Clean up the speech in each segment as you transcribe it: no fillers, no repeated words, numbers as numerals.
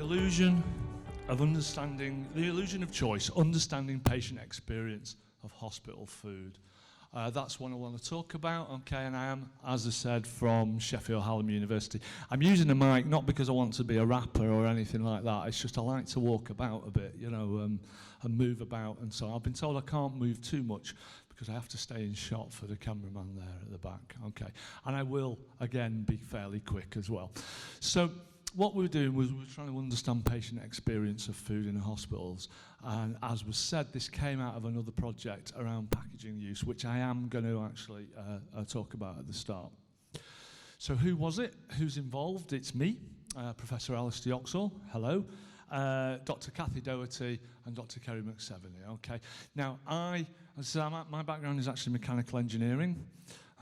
illusion of understanding, the illusion of choice, understanding patient experience of hospital food. That's what I want to talk about, okay, and I am, as I said, from Sheffield Hallam University. I'm using a mic not because I want to be a rapper or anything like that, it's just I like to walk about a bit, you know, and move about, and so I've been told I can't move too much because I have to stay in shot for the cameraman there at the back, okay, and I will, again, be fairly quick as well. So, what we were doing was we were trying to understand patient experience of food in hospitals, and as was said, this came out of another project around packaging use, which I am going to actually talk about at the start. So who was it? Who's involved? It's me, Professor Alaster Yoxall, hello, Dr. Cathy Doherty and Dr. Kerry McSeveny, okay. Now my background is actually mechanical engineering,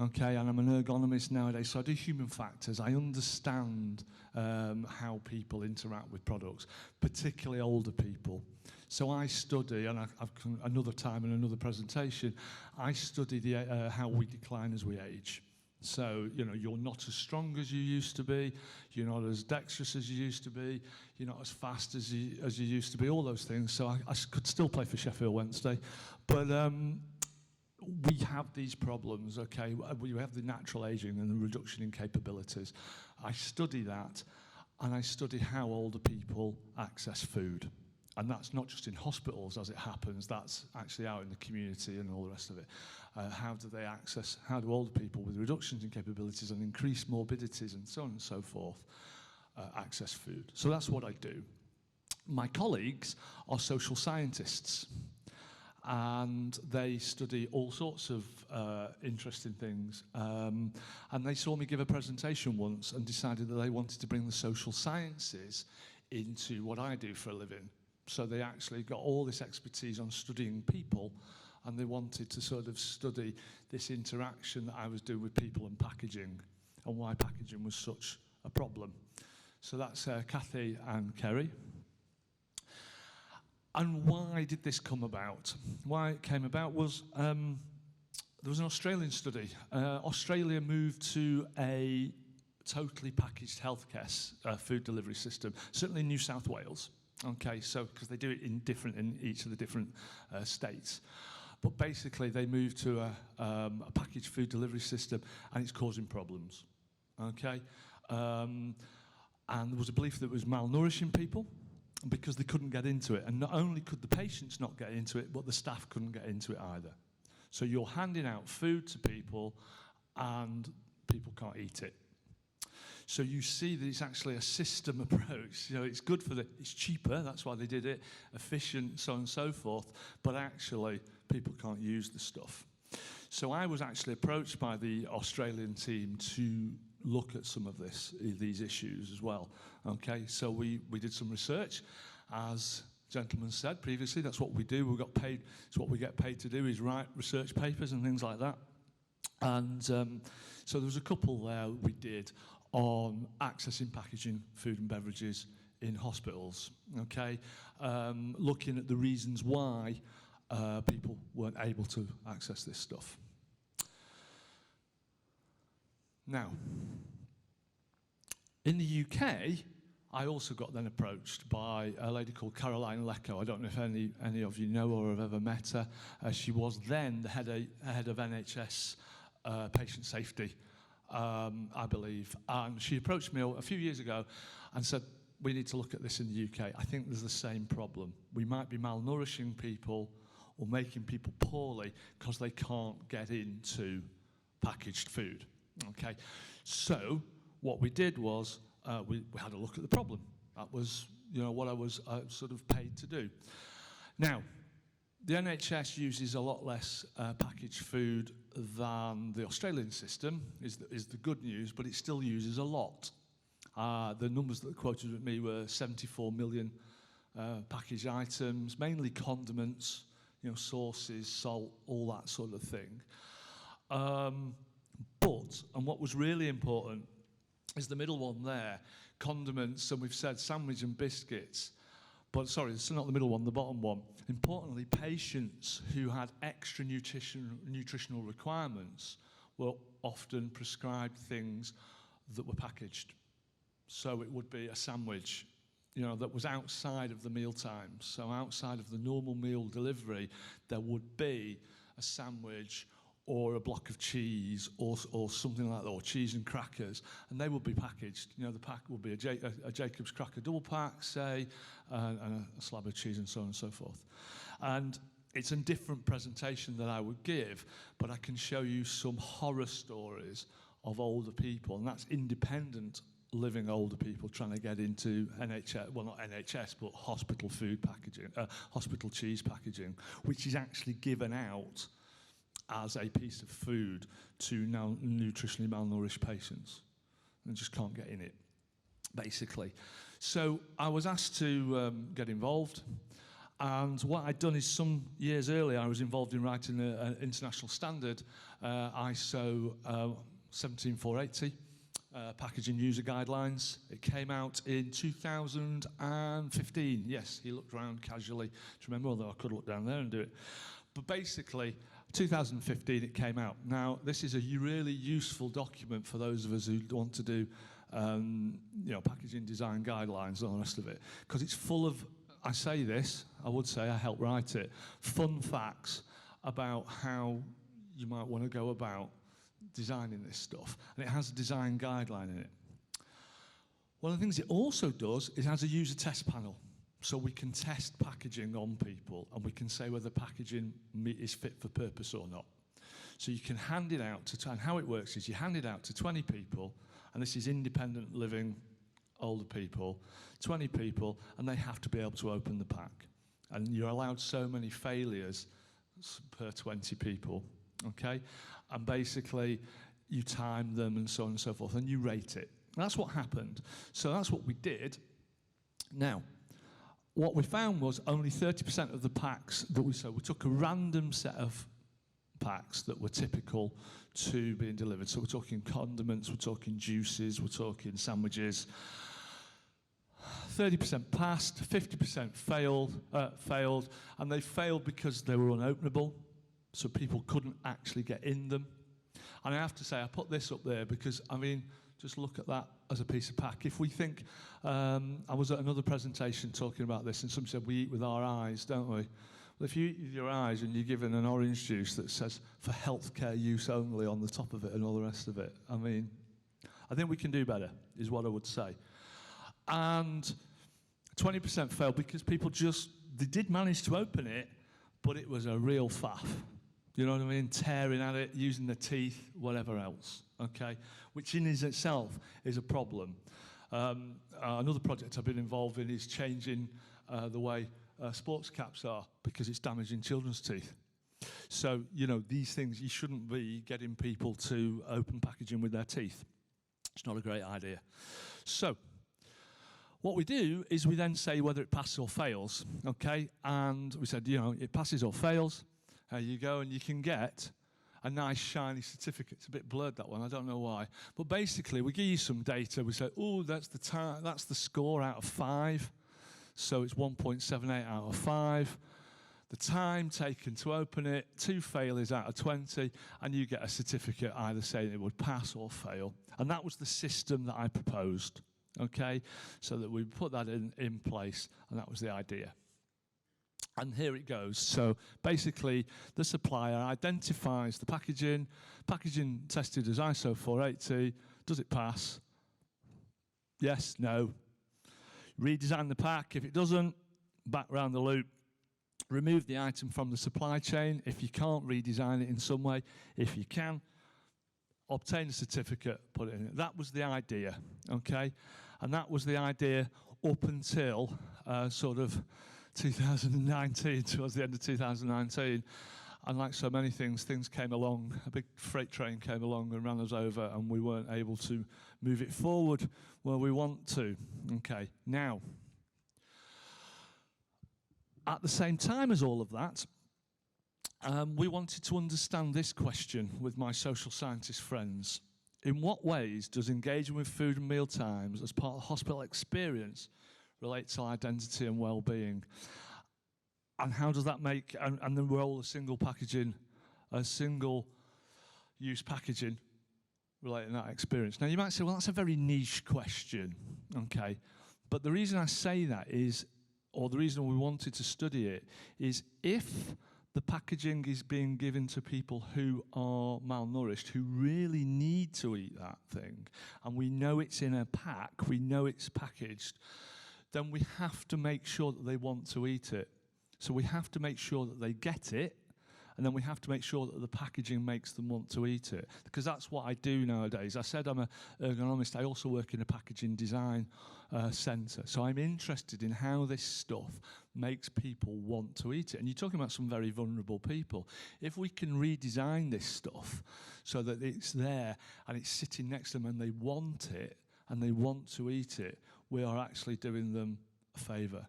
okay, and I'm an ergonomist nowadays, so I do human factors. I understand how people interact with products, particularly older people. So I study, and I've another time in another presentation, I study how we decline as we age. So, you know, you're not as strong as you used to be, you're not as dexterous as you used to be, you're not as fast as you used to be, all those things. So I could still play for Sheffield Wednesday, but we have these problems, okay? We have the natural aging and the reduction in capabilities. I study that, and I study how older people access food. And that's not just in hospitals, as it happens, that's actually out in the community and all the rest of it. How do older people with reductions in capabilities and increased morbidities and so on and so forth access food? So that's what I do. My colleagues are social scientists, and they study all sorts of interesting things. And they saw me give a presentation once and decided that they wanted to bring the social sciences into what I do for a living. So they actually got all this expertise on studying people, and they wanted to sort of study this interaction that I was doing with people and packaging, and why packaging was such a problem. So that's Cathy and Kerry. And why did this come about? Why it came about was there was an Australian study. Australia moved to a totally packaged healthcare food delivery system, certainly in New South Wales. Okay, so because they do it in each of the different states. But basically they moved to a packaged food delivery system, and it's causing problems. Okay, and there was a belief that it was malnourishing people, because they couldn't get into it. And not only could the patients not get into it, but the staff couldn't get into it either. So you're handing out food to people, and people can't eat it. So you see that it's actually a system approach. You know, it's good it's cheaper, that's why they did it, efficient, so on and so forth, but actually people can't use the stuff. So I was actually approached by the Australian team to look at some of these issues as well. Okay, so we did some research. As gentlemen said previously, that's what we do. We got paid. It's what we get paid to do, is write research papers and things like that. And so there was a couple there we did on accessing packaging food and beverages in hospitals. Okay, looking at the reasons why people weren't able to access this stuff. Now, in the UK, I also got then approached by a lady called Caroline Lecco. I don't know if any of you know or have ever met her. She was then the head of NHS patient safety, I believe. And she approached me a few years ago and said, we need to look at this in the UK. I think there's the same problem. We might be malnourishing people or making people poorly because they can't get into packaged food. Okay, so what we did was we had a look at the problem. That was, you know, what I was sort of paid to do. Now, the NHS uses a lot less packaged food than the Australian system, is the good news, but it still uses a lot. The numbers that were quoted at me were 74 million packaged items, mainly condiments, you know, sauces, salt, all that sort of thing. And what was really important is the middle one there, condiments, and we've said sandwich and biscuits, but sorry, it's not the middle one, the bottom one. Importantly, patients who had extra nutritional requirements were often prescribed things that were packaged. So it would be a sandwich that was outside of the meal times. So outside of the normal meal delivery, there would be a sandwich or a block of cheese or something like that, or cheese and crackers, and they would be packaged. The pack would be a Jacob's cracker double pack, say, and a slab of cheese and so on and so forth. And it's a different presentation that I would give, but I can show you some horror stories of older people, and that's independent living older people trying to get into NHS, well, not NHS, but hospital food packaging, hospital cheese packaging, which is actually given out as a piece of food to now nutritionally malnourished patients and just can't get in it, basically. So I was asked to get involved, and what I'd done is some years earlier I was involved in writing an international standard, ISO 17480, packaging user guidelines. It came out in 2015. Yes, he looked around casually to remember, although I could look down there and do it. But basically, 2015 it came out. Now, this is a really useful document for those of us who want to do packaging design guidelines and all the rest of it, because it's full of, I say this, I would say I helped write it, fun facts about how you might want to go about designing this stuff, and it has a design guideline in it. One of the things it also does is it has a user test panel, so we can test packaging on people and we can say whether packaging is fit for purpose or not. So you can hand it out to, and how it works is you hand it out to 20 people, and this is independent living older people, 20 people, and they have to be able to open the pack. And you're allowed so many failures per 20 people, okay? And basically, you time them and so on and so forth, and you rate it. That's what happened. So that's what we did. Now, what we found was only 30% of the packs that we sold. We took a random set of packs that were typical to being delivered. So we're talking condiments, we're talking juices, we're talking sandwiches. 30% passed, 50% failed, and they failed because they were unopenable. So people couldn't actually get in them. And I have to say, I put this up there because, I mean, just look at that as a piece of pack. If we think, I was at another presentation talking about this, and somebody said we eat with our eyes, don't we? Well, if you eat with your eyes and you're given an orange juice that says for healthcare use only on the top of it and all the rest of it, I mean, I think we can do better, is what I would say. And 20% failed because people they did manage to open it, but it was a real faff. You know what I mean? Tearing at it, using their teeth, whatever else, okay? Which in itself is a problem. Another project I've been involved in is changing the way sports caps are because it's damaging children's teeth. So, these things, you shouldn't be getting people to open packaging with their teeth. It's not a great idea. So, what we do is we then say whether it passes or fails, okay? And we said, it passes or fails. You go and you can get a nice shiny certificate. It's a bit blurred, that one, I don't know why. But basically, we give you some data. We say, that's the score out of 5. So it's 1.78 out of 5. The time taken to open it, 2 failures out of 20, and you get a certificate either saying it would pass or fail. And that was the system that I proposed, okay? So that we put that in place, and that was the idea. And here it goes. So basically, the supplier identifies the packaging tested as ISO 480. Does it pass? Yes, no. Redesign the pack. If it doesn't, back round the loop. Remove the item from the supply chain. If you can't, redesign it in some way. If you can, obtain a certificate, put it in it. That was the idea, okay? And that was the idea up until sort of 2019, towards the end of 2019, and like so many things came along, a big freight train came along and ran us over, and we weren't able to move it forward where we want to. Okay, now, at the same time as all of that, we wanted to understand this question with my social scientist friends. In what ways does engaging with food and meal times as part of the hospital experience relate to identity and well-being? And how does that make, and the role of single-use packaging relating to that experience? Now, you might say, well, that's a very niche question, okay? But the reason I say that is, or the reason we wanted to study it, is if the packaging is being given to people who are malnourished, who really need to eat that thing, and we know it's in a pack, we know it's packaged, then we have to make sure that they want to eat it. So we have to make sure that they get it, and then we have to make sure that the packaging makes them want to eat it. Because that's what I do nowadays. I said I'm an ergonomist. I also work in a packaging design centre. So I'm interested in how this stuff makes people want to eat it. And you're talking about some very vulnerable people. If we can redesign this stuff so that it's there and it's sitting next to them and they want it and they want to eat it, we are actually doing them a favour.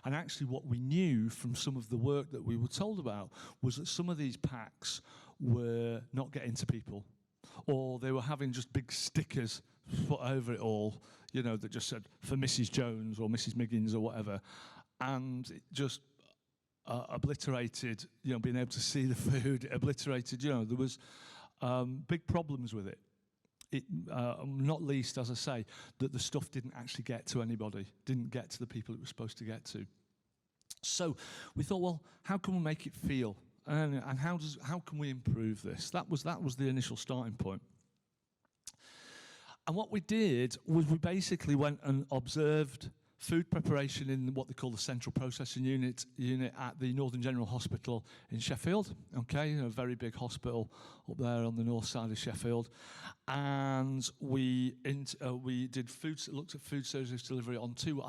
And actually what we knew from some of the work that we were told about was that some of these packs were not getting to people, or they were having just big stickers put over it all, you know, that just said for Mrs. Jones or Mrs. Miggins or whatever, and it just obliterated, you know, being able to see the food, obliterated, you know, there was big problems with it. Not least, as I say, that the stuff didn't actually get to anybody, didn't get to the people it was supposed to get to. So we thought, well, how can we make it feel? And how can we improve this? That was the initial starting point. And what we did was we basically went and observed food preparation in what they call the Central Processing Unit at the Northern General Hospital in Sheffield. Okay, a very big hospital up there on the north side of Sheffield. And we looked at food service delivery on two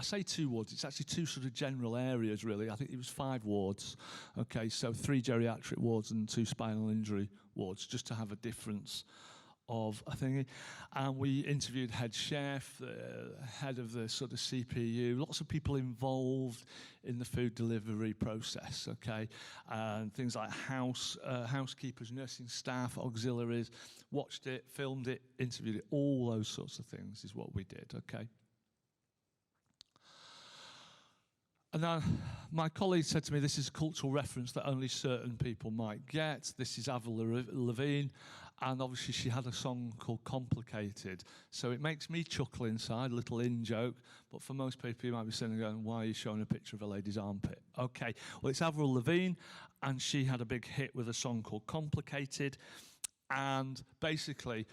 wards. It's actually two sort of general areas, really. I think it was 5 wards. Okay, so 3 geriatric wards and 2 spinal injury wards, just to have a difference of a thingy. And we interviewed head chef, head of the sort of CPU, lots of people involved in the food delivery process, okay? And things like housekeepers, nursing staff, auxiliaries, watched it, filmed it, interviewed it, all those sorts of things is what we did, okay? And then my colleague said to me, this is a cultural reference that only certain people might get. This is Avril Lavigne, and obviously she had a song called Complicated. So it makes me chuckle inside, a little in-joke, but for most people you might be sitting there going, why are you showing a picture of a lady's armpit? Okay, well it's Avril Lavigne, and she had a big hit with a song called Complicated, and basically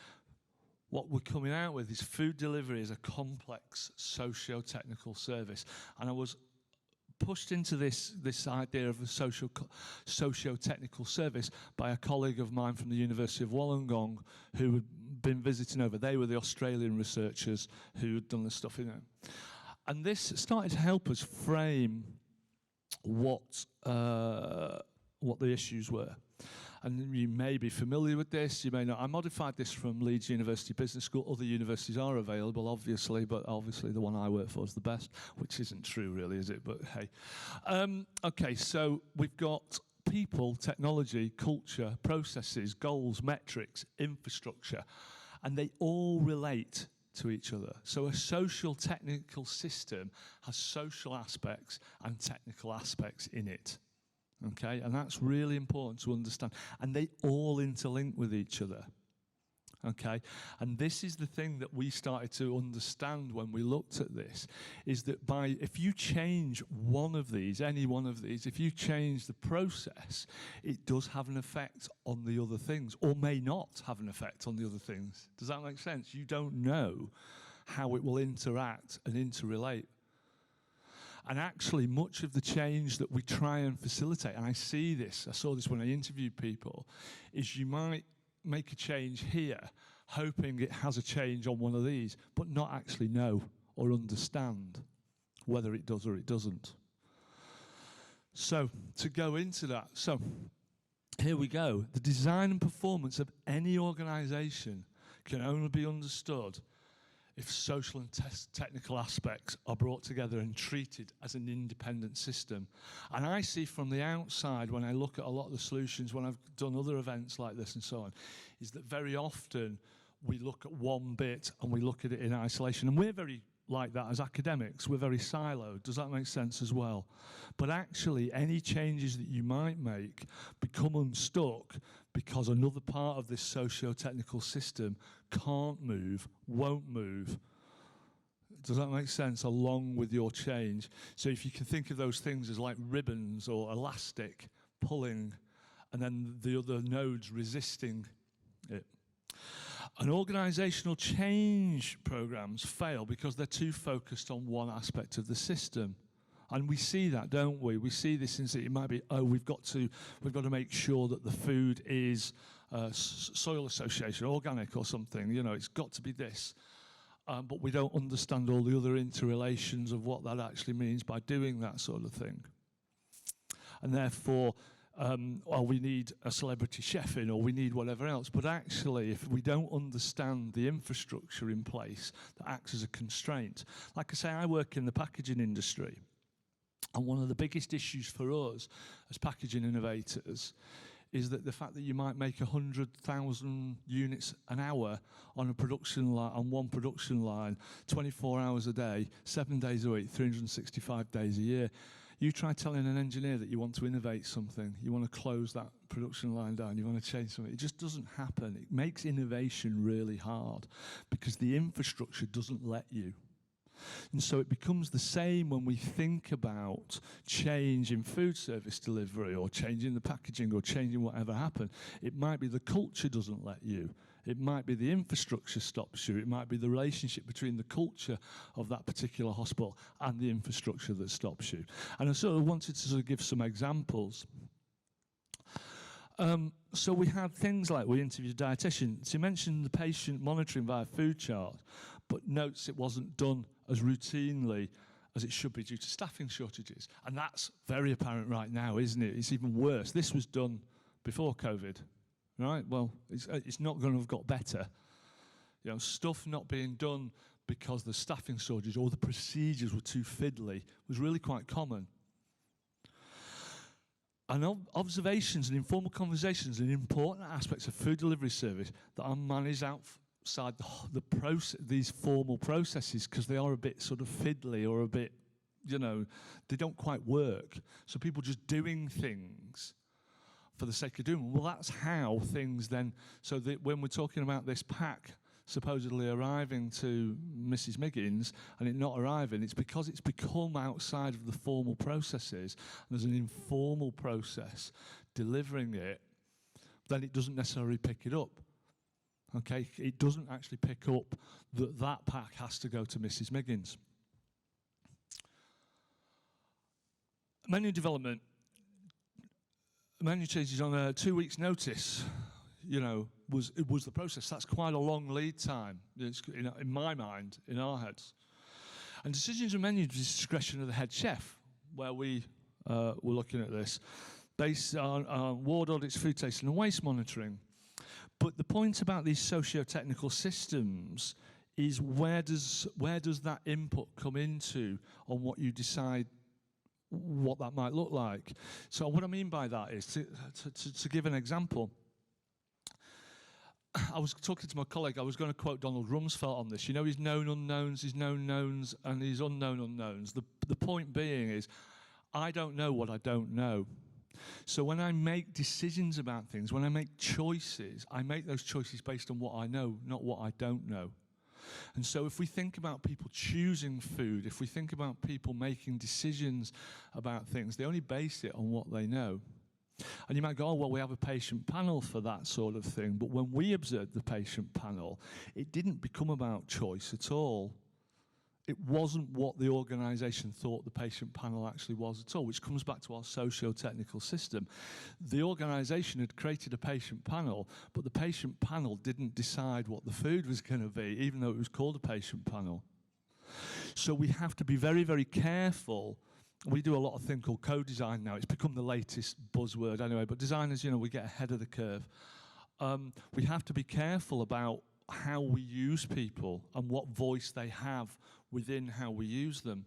what we're coming out with is food delivery is a complex socio-technical service. And I was pushed into this idea of a socio-technical service by a colleague of mine from the University of Wollongong who had been visiting over. They were the Australian researchers who had done this stuff, you know. And this started to help us frame what the issues were. And you may be familiar with this, you may not. I modified this from Leeds University Business School. Other universities are available, obviously, but obviously the one I work for is the best, which isn't true, really, is it? But hey. Okay, so we've got people, technology, culture, processes, goals, metrics, infrastructure, and they all relate to each other. So a social technical system has social aspects and technical aspects in it. Okay, and that's really important to understand. And they all interlink with each other. Okay, and this is the thing that we started to understand when we looked at this, is that if you change one of these, any one of these, if you change the process, it does have an effect on the other things, or may not have an effect on the other things. Does that make sense? You don't know how it will interact and interrelate. And actually, much of the change that we try and facilitate, and I saw this when I interviewed people, is you might make a change here, hoping it has a change on one of these, but not actually know or understand whether it does or it doesn't. So, to go into that, so here we go. The design and performance of any organisation can only be understood if social and technical aspects are brought together and treated as an independent system. And I see from the outside, when I look at a lot of the solutions, when I've done other events like this and so on, is that very often we look at one bit and we look at it in isolation. And we're very like that as academics. We're very siloed. Does that make sense as well? But actually, any changes that you might make become unstuck because another part of this socio-technical system can't move, won't move, Does that make sense? Along with your change. So if you can think of those things as like ribbons or elastic pulling, and then the other nodes resisting it. And organisational change programmes fail because they're too focused on one aspect of the system. And we see that, don't we? We see this in it might be, oh, we've got to make sure that the food is soil association, organic or something. You know, it's got to be this. But we don't understand all the other interrelations of what that actually means by doing that sort of thing. And therefore, well, we need a celebrity chef in, or we need whatever else. But actually, if we don't understand the infrastructure in place that acts as a constraint, like I say, I work in the packaging industry. And one of the biggest issues for us as packaging innovators is that the fact that you might make 100,000 units an hour on a production line, on one production line, 24 hours a day, 7 days a week, 365 days a year. You try telling an engineer that you want to innovate something, you want to close that production line down, you want to change something. It just doesn't happen. It makes innovation really hard because the infrastructure doesn't let you. And so it becomes the same when we think about change in food service delivery or changing the packaging or changing whatever happened. It might be the culture doesn't let you. It might be the infrastructure stops you. It might be the relationship between the culture of that particular hospital and the infrastructure that stops you. And I sort of wanted to sort of give some examples. So we had things like we interviewed a dietitian. She mentioned the patient monitoring via food chart, but notes it wasn't done as routinely as it should be due to staffing shortages. And that's very apparent right now, isn't it? It's even worse. This was done before COVID, right? Well, it's not going to have got better. You know, stuff not being done because the staffing shortage or the procedures were too fiddly was really quite common. And observations and informal conversations are important aspects of food delivery service that are managed outside these formal processes because they are a bit sort of fiddly or a bit, you know, they don't quite work. So people just doing things for the sake of doing them. Well, that's how things then, so that when we're talking about this pack supposedly arriving to Mrs. Miggins and it not arriving, it's because it's become outside of the formal processes. And there's an informal process delivering it, then it doesn't necessarily pick it up. Okay, it doesn't actually pick up that that pack has to go to Mrs. Miggins. Menu development. Menu changes on a 2 weeks notice, you know, was the process. That's quite a long lead time, in my mind, in our heads. And decisions on menu discretion of the head chef, where we were looking at this, based on ward audits, food tasting and waste monitoring. But the point about these socio-technical systems is where does that input come into on what you decide what that might look like. So what I mean by that is, to give an example, I was talking to my colleague, I was going to quote Donald Rumsfeld on this. You know his known unknowns, his known knowns, and his unknown unknowns. The point being is, I don't know what I don't know. So when I make decisions about things, when I make choices, I make those choices based on what I know, not what I don't know. And so if we think about people choosing food, if we think about people making decisions about things, they only base it on what they know. And you might go, oh, well, we have a patient panel for that sort of thing. But when we observed the patient panel, it didn't become about choice at all. It wasn't what the organisation thought the patient panel actually was at all, which comes back to our socio-technical system. The organisation had created a patient panel, but the patient panel didn't decide what the food was going to be, even though it was called a patient panel. So we have to be very, very careful. We do a lot of thing called co-design now. It's become the latest buzzword anyway, but designers, you know, we get ahead of the curve. We have to be careful about how we use people and what voice they have within how we use them.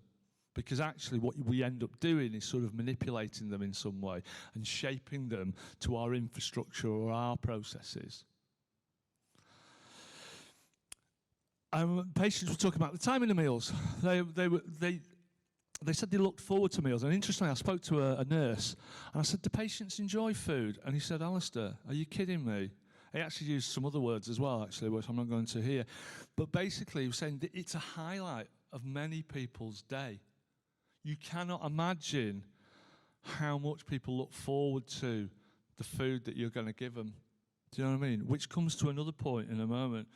Because actually what we end up doing is sort of manipulating them in some way and shaping them to our infrastructure or our processes. Patients were talking about the timing of meals. They said they looked forward to meals. And interestingly, I spoke to a nurse and I said, do patients enjoy food? And he said, Alaster, are you kidding me? He actually used some other words as well, actually, which I'm not going to here. But basically, he was saying that it's a highlight of many people's day. You cannot imagine how much people look forward to the food that you're going to give them. Do you know what I mean? Which comes to another point in a moment.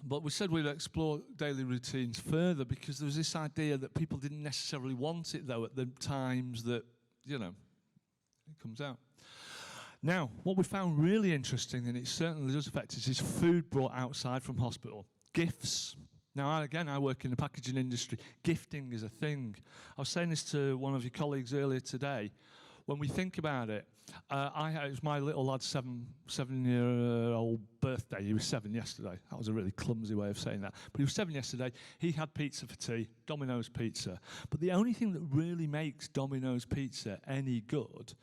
But we said we'd explore daily routines further because there was this idea that people didn't necessarily want it, though, at the times that, it comes out. Now, what we found really interesting, and it certainly does affect us, is food brought outside from hospital. Gifts. Now, I work in the packaging industry. Gifting is a thing. I was saying this to one of your colleagues earlier today. When we think about it, it was my little lad's seven-year-old birthday. He was 7 yesterday. That was a really clumsy way of saying that. But he was 7 yesterday. He had pizza for tea, Domino's pizza. But the only thing that really makes Domino's pizza any good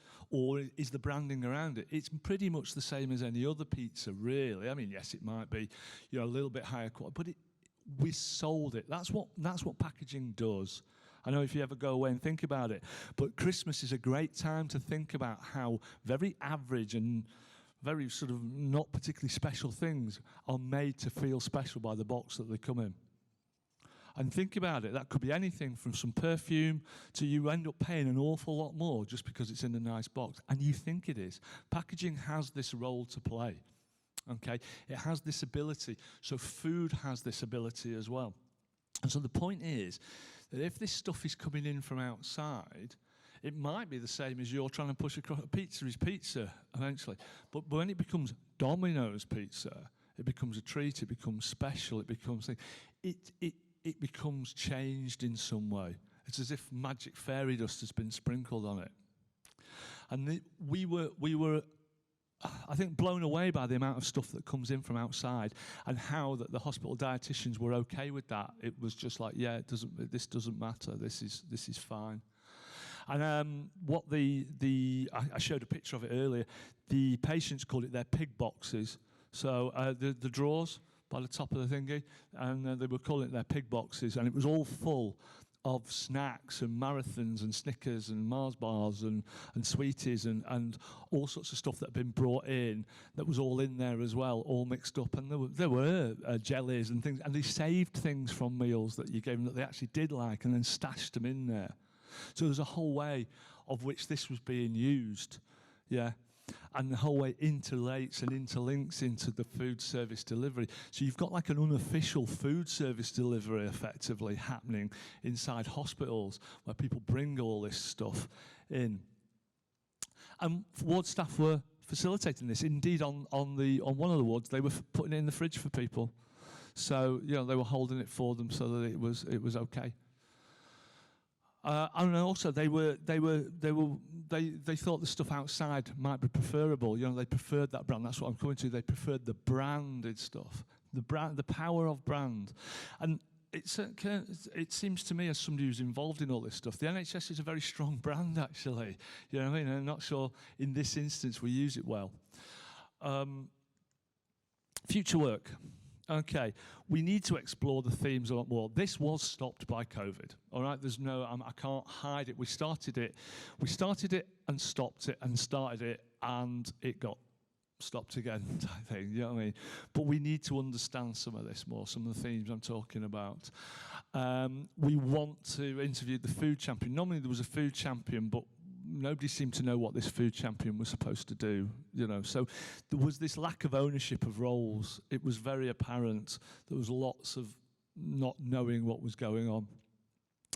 is the branding around it. It's pretty much the same as any other pizza, really. I mean, yes, it might be a little bit higher quality, but we sold it. That's what packaging does. I know if you ever go away and think about it, but Christmas is a great time to think about how very average and very sort of not particularly special things are made to feel special by the box that they come in. And think about it, that could be anything from some perfume to you end up paying an awful lot more just because it's in a nice box. And you think it is. Packaging has this role to play. Okay? It has this ability. So food has this ability as well. And so the point is that if this stuff is coming in from outside, it might be the same as you're trying to push across. Pizza is pizza eventually. But when it becomes Domino's pizza, it becomes a treat, it becomes special, it becomes it becomes changed in some way. It's as if magic fairy dust has been sprinkled on it. And we were I think blown away by the amount of stuff that comes in from outside and how that the hospital dietitians were okay with that. It was just like, this doesn't matter. This is fine. And I showed a picture of it earlier. The patients called it their pig boxes. So the drawers by the top of the thingy, and they were calling it their pig boxes, and it was all full of snacks and marathons and Snickers and Mars bars and sweeties and all sorts of stuff that had been brought in that was all in there as well, all mixed up. And there were jellies and things, and they saved things from meals that you gave them that they actually did like and then stashed them in there. So there's a whole way of which this was being used, and the whole way interlates and interlinks into the food service delivery. So you've got like an unofficial food service delivery effectively happening inside hospitals where people bring all this stuff in. And ward staff were facilitating this. Indeed, on one of the wards, they were putting it in the fridge for people. So they were holding it for them so that it was okay. And also they thought the stuff outside might be preferable. They preferred that brand. That's what I'm coming to. They preferred the branded stuff, the power of brand. And it seems to me, as somebody who's involved in all this stuff, the NHS is a very strong brand, actually. You know what I mean? I'm not sure in this instance we use it well. Future work. Okay, we need to explore the themes a lot more. This was stopped by COVID, all right? There's no, I can't hide it. We started it and stopped it and started it, and it got stopped again, I think, you know what I mean? But we need to understand some of this more, some of the themes I'm talking about. We want to interview the food champion. Normally there was a food champion, but nobody seemed to know what this food champion was supposed to do, So there was this lack of ownership of roles. It was very apparent. There was lots of not knowing what was going on.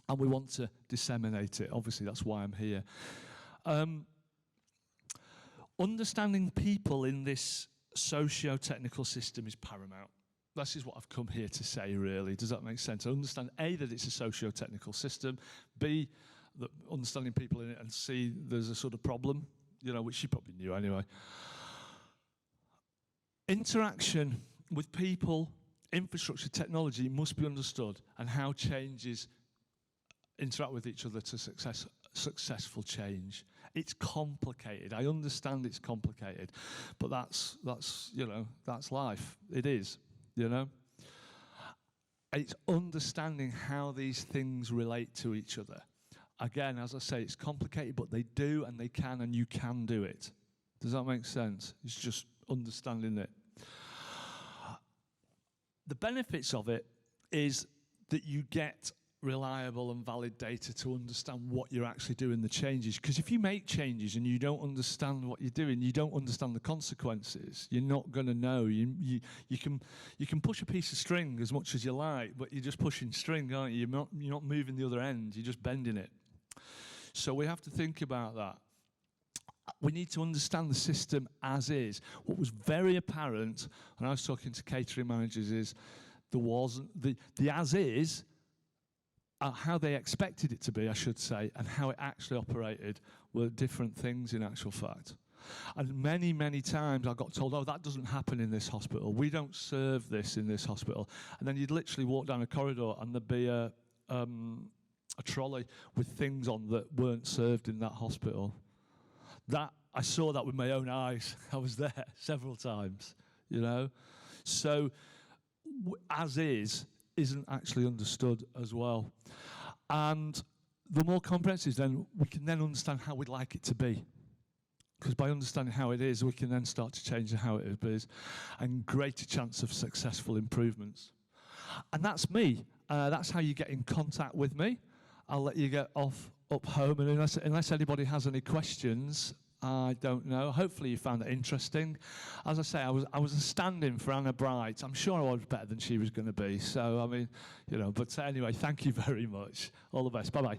And we want to disseminate it. Obviously, that's why I'm here. Understanding people in this socio-technical system is paramount. This is what I've come here to say, really. Does that make sense? I understand, A, that it's a socio-technical system, B, that understanding people in it, and see there's a sort of problem, which you probably knew anyway. Interaction with people, infrastructure, technology must be understood, and how changes interact with each other to successful change. It's complicated. I understand it's complicated, but that's life. It is, It's understanding how these things relate to each other. Again, as I say, it's complicated, but they do and they can, and you can do it. Does that make sense? It's just understanding it. The benefits of it is that you get reliable and valid data to understand what you're actually doing, the changes. Because if you make changes and you don't understand what you're doing, you don't understand the consequences, you're not going to know. You can push a piece of string as much as you like, but you're just pushing string, aren't you? You're not moving the other end, you're just bending it. So we have to think about that. We need to understand the system as is. What was very apparent when I was talking to catering managers is there wasn't the as is, how they expected it to be, I should say, and how it actually operated were different things in actual fact. And many, many times I got told, oh, that doesn't happen in this hospital. We don't serve this in this hospital. And then you'd literally walk down a corridor and there'd be a trolley with things on that weren't served in that hospital. That I saw that with my own eyes. I was there several times, you know. So as is isn't actually understood as well. And the more comprehensive, then we can then understand how we'd like it to be. Because by understanding how it is, we can then start to change how it is, and greater chance of successful improvements. And that's me. That's how you get in contact with me. I'll let you get off up home, and unless anybody has any questions, I don't know. Hopefully you found it interesting. As I say, I was a stand-in for Anna Bright. I'm sure I was better than she was going to be. So, I mean, you know, but anyway, thank you very much. All the best. Bye-bye.